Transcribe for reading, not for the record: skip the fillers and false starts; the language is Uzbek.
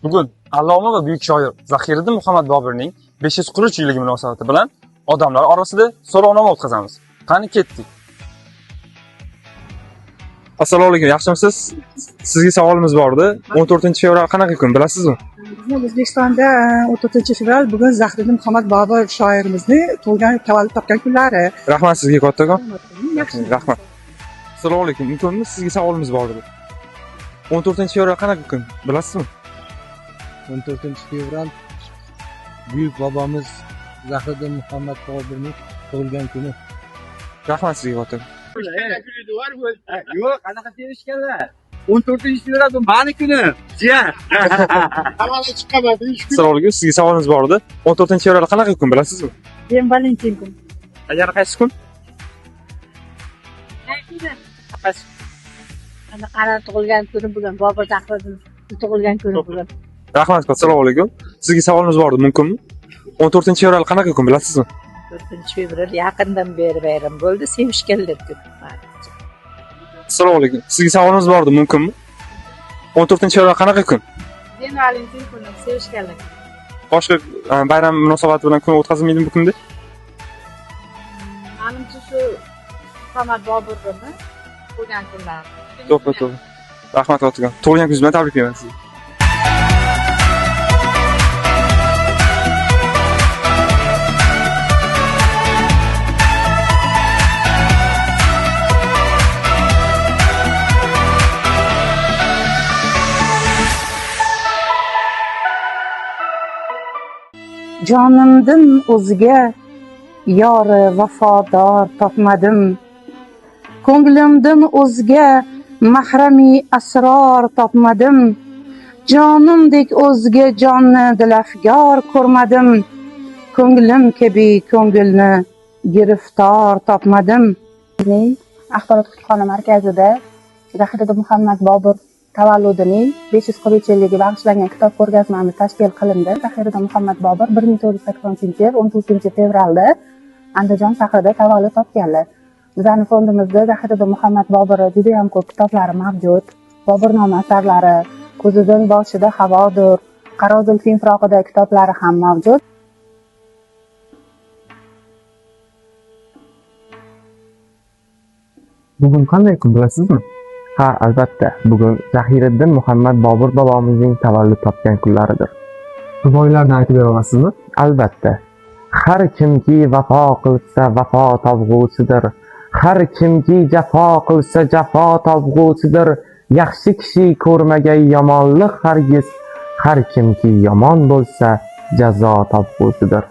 Bugun alloma va buyuk shoir Zahiriddin Muhammad Boburning 543 yilligi munosabati bilan odamlar orasida so'rovnoma o'tkazamiz. Qani ketdik. Assalomu alaykum, yaxshimisiz? Sizga savolimiz bor edi. 14-fevral qanaqa kun, bilasizmi? O'zbekistonda 14-fevral bugun Zahiriddin Muhammad Bobur shoirimizni tavallud topgan kunlari. Rahmat sizga kattakon. Yaxshi. Rahmat. Assalomu alaykum, mumkinmi? Sizga savolimiz bor edi. 14-fevral qanaqa kun, bilasizmi? 14-fevral buyuk bobomiz Zahiriddin Muhammad Boburning tug'ilgan kuni. Rahmat sizga kattakon. Yo'q, qanaqa sevishganlar? 14-fevral bu mani kunim. Jiyan. Assalomu alaykum, sizga savolimiz bor edi. 14-fevral qanaqa kun, bilasizmi? Men Valentin kun. Yana qaysi kun? Ana tug'ilgan kuni bugun, Bobur Zahiriddin tug'ilgan kuni bugun. Rahmat, assalomu alaykum. Sizga savolimiz bor edi, mumkinmi? 14-fevral qanaqa kun, bilasizmi? 4-fevral yaqindan beri bayram bo'ldi, sevishganlar kuni. Assalomu alaykum. Sizga savolimiz bor edi, mumkinmi? 14-fevral qanaqa kun? Men Valentin kuni, sevishganlar. Boshqa bayram munosabati bilan kun o'tkazilmaydimi bu kunda? Menimcha shu Muhammad Boburni tug'ilgan kunlar. To'g'ri. Rahmat kattakon. Tug'ilgan kuningiz bilan tabriklayman sizni. Jonimdan o'zga yori vafodor topmadim. Ko'nglimdan o'zga mahrami asror topmadim. Jonimdek o'zga jonni dilafgor ko'rmadim. Ko'nglim kabi ko'ngilni giriftor topmadim. Axborot kutubxona markazida Zahiriddin Muhammad Bobur tavalludining 543-yilligi bag'ishlangan kitob ko'rgazmamiz tashkil qilindi. Zahiriddin Muhammad Bobur 1480-yil 14-fevralda Andijon shahrida tavallud topganlar. Bizning fondimizda Zahiriddin Muhammad Bobur juda ham ko'p kitoblari mavjud. Boburnoma asarlari, Ko'zidan boshida havodir, Qarozul finfroqida kitoblari ham mavjud. Bugun qanday kun, bilasizmi? Ha, albatta. Bugun Zahiriddin Muhammad Bobur bobomizning tavallud topgan kunlaridir. Rivoyatlarni aytib bera olasizmi? Albatta. Har kimki vafo qilsa vafo topg'usidir. Har kimki jafo qilsa jafo topg'usidir. Yaxshi kishi ko'rmagan yomonlik hargiz. Har kimki yomon bo'lsa jazo topg'usidir.